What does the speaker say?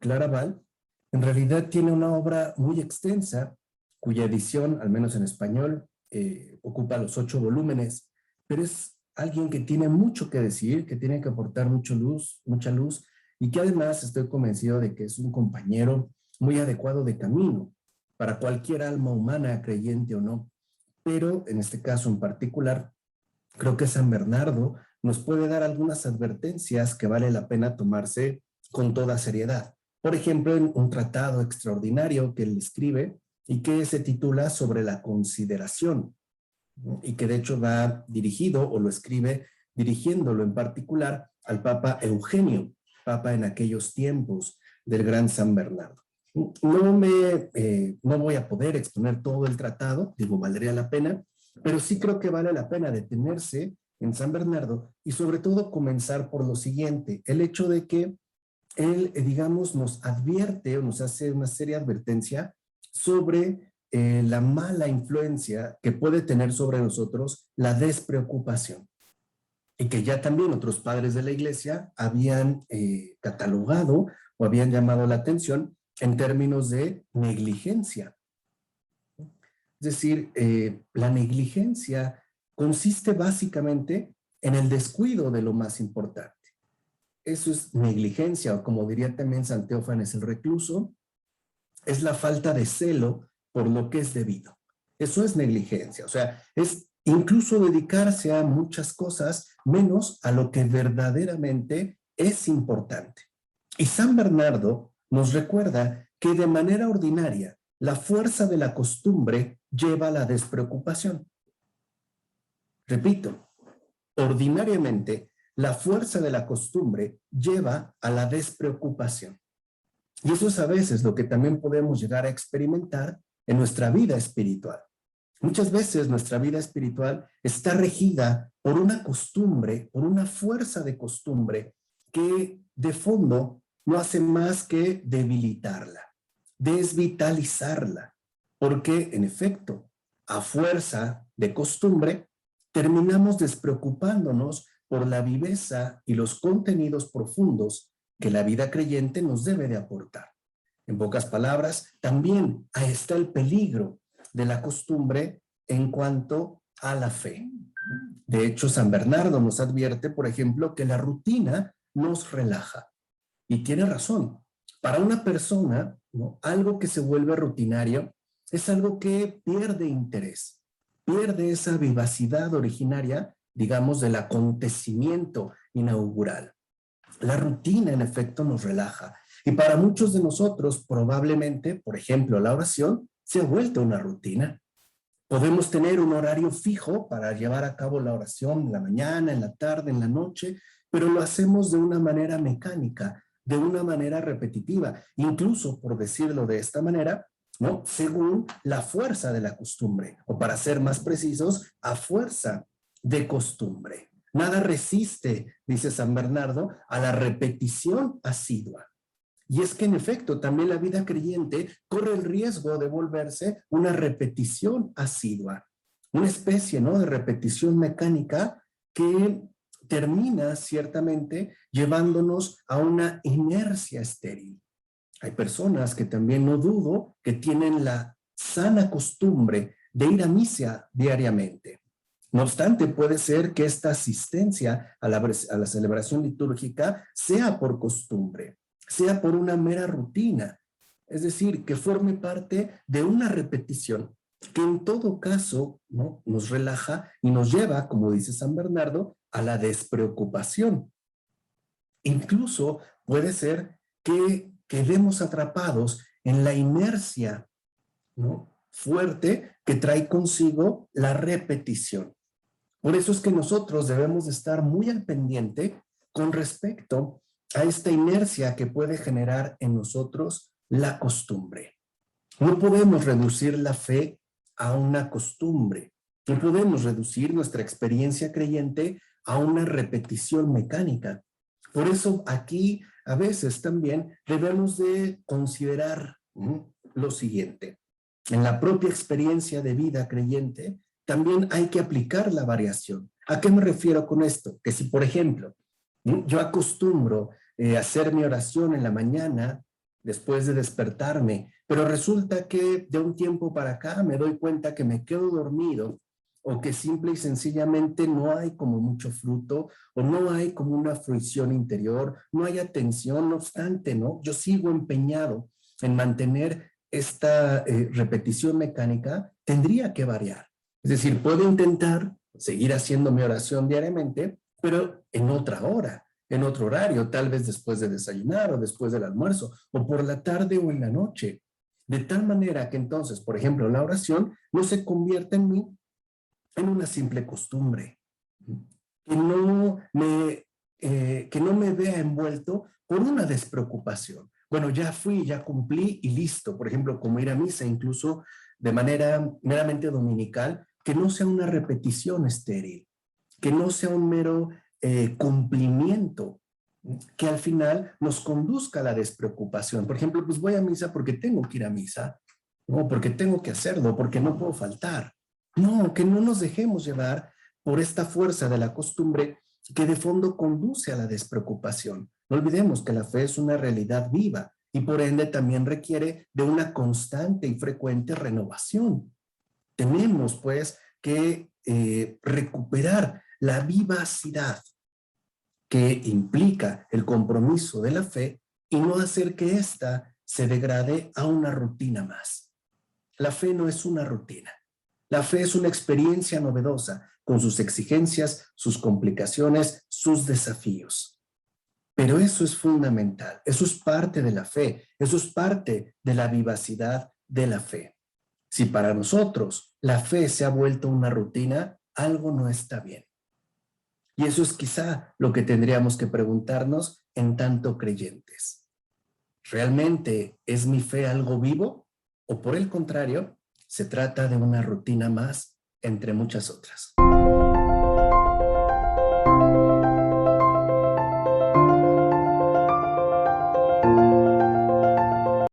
Claraval, en realidad tiene una obra muy extensa, cuya edición, al menos en español, ocupa los 8 volúmenes, pero es alguien que tiene mucho que decir, que tiene que aportar mucha luz, y que además estoy convencido de que es un compañero muy adecuado de camino para cualquier alma humana, creyente o no. Pero en este caso en particular, creo que San Bernardo nos puede dar algunas advertencias que vale la pena tomarse con toda seriedad. Por ejemplo, en un tratado extraordinario que él escribe y que se titula Sobre la consideración, ¿no? Y que de hecho va dirigido o lo escribe dirigiéndolo en particular al Papa Eugenio, Papa en aquellos tiempos del gran San Bernardo. No voy a poder exponer todo el tratado, digo, valdría la pena, pero sí creo que vale la pena detenerse en San Bernardo y sobre todo comenzar por lo siguiente, el hecho de que él, digamos, nos advierte o nos hace una seria advertencia sobre la mala influencia que puede tener sobre nosotros la despreocupación y que ya también otros padres de la iglesia habían catalogado o habían llamado la atención en términos de negligencia. Es decir, la negligencia consiste básicamente en el descuido de lo más importante. Eso es negligencia, o como diría también San Teófanes el Recluso, es la falta de celo por lo que es debido. Eso es negligencia, o sea, es incluso dedicarse a muchas cosas menos a lo que verdaderamente es importante. Y San Bernardo nos recuerda que de manera ordinaria la fuerza de la costumbre lleva a la despreocupación. Repito, ordinariamente la fuerza de la costumbre lleva a la despreocupación. Y eso es a veces lo que también podemos llegar a experimentar en nuestra vida espiritual. Muchas veces nuestra vida espiritual está regida por una costumbre, por una fuerza de costumbre que de fondo no hace más que debilitarla, desvitalizarla, porque en efecto, a fuerza de costumbre, terminamos despreocupándonos por la viveza y los contenidos profundos que la vida creyente nos debe de aportar. En pocas palabras, también ahí está el peligro de la costumbre en cuanto a la fe. De hecho, San Bernardo nos advierte, por ejemplo, que la rutina nos relaja. Y tiene razón. Para una persona, ¿no?, algo que se vuelve rutinario es algo que pierde interés, pierde esa vivacidad originaria, digamos, del acontecimiento inaugural. La rutina, en efecto, nos relaja. Y para muchos de nosotros, probablemente, por ejemplo, la oración se ha vuelto una rutina. Podemos tener un horario fijo para llevar a cabo la oración en la mañana, en la tarde, en la noche, pero lo hacemos de una manera mecánica, de una manera repetitiva, incluso, por decirlo de esta manera, ¿no?, según la fuerza de la costumbre, o para ser más precisos, a fuerza de costumbre. Nada resiste, dice San Bernardo, a la repetición asidua. Y es que en efecto también la vida creyente corre el riesgo de volverse una repetición asidua, una especie, ¿no?, de repetición mecánica que termina ciertamente llevándonos a una inercia estéril. Hay personas que también, no dudo, que tienen la sana costumbre de ir a misa diariamente. No obstante, puede ser que esta asistencia a la celebración litúrgica sea por costumbre, sea por una mera rutina, es decir, que forme parte de una repetición que en todo caso, ¿no?, nos relaja y nos lleva, como dice San Bernardo, a la despreocupación. Incluso puede ser que quedemos atrapados en la inercia, ¿no?, fuerte que trae consigo la repetición. Por eso es que nosotros debemos de estar muy al pendiente con respecto a esta inercia que puede generar en nosotros la costumbre. No podemos reducir la fe a una costumbre. No podemos reducir nuestra experiencia creyente a una repetición mecánica. Por eso aquí a veces también debemos de considerar lo siguiente. En la propia experiencia de vida creyente también hay que aplicar la variación. ¿A qué me refiero con esto? Que si, por ejemplo, yo acostumbro hacer mi oración en la mañana después de despertarme, pero resulta que de un tiempo para acá me doy cuenta que me quedo dormido o que simple y sencillamente no hay como mucho fruto o no hay como una fruición interior, no hay atención, no obstante, ¿no? Yo sigo empeñado en mantener esta repetición mecánica, tendría que variar. Es decir, puedo intentar seguir haciendo mi oración diariamente, pero en otra hora, en otro horario, tal vez después de desayunar o después del almuerzo, o por la tarde o en la noche. De tal manera que entonces, por ejemplo, la oración no se convierte en mí en una simple costumbre, que no me vea envuelto por una despreocupación. Bueno, ya fui, ya cumplí y listo. Por ejemplo, como ir a misa, incluso de manera meramente dominical, que no sea una repetición estéril, que no sea un mero cumplimiento, que al final nos conduzca a la despreocupación. Por ejemplo, pues voy a misa porque tengo que ir a misa, ¿no? Porque tengo que hacerlo, porque no puedo faltar. No, que no nos dejemos llevar por esta fuerza de la costumbre que de fondo conduce a la despreocupación. No olvidemos que la fe es una realidad viva y por ende también requiere de una constante y frecuente renovación. Tenemos pues que recuperar la vivacidad que implica el compromiso de la fe y no hacer que ésta se degrade a una rutina más. La fe no es una rutina. La fe es una experiencia novedosa con sus exigencias, sus complicaciones, sus desafíos. Pero eso es fundamental, eso es parte de la fe, eso es parte de la vivacidad de la fe. Si para nosotros la fe se ha vuelto una rutina, algo no está bien. Y eso es quizá lo que tendríamos que preguntarnos en tanto creyentes. ¿Realmente es mi fe algo vivo? ¿O por el contrario, se trata de una rutina más entre muchas otras?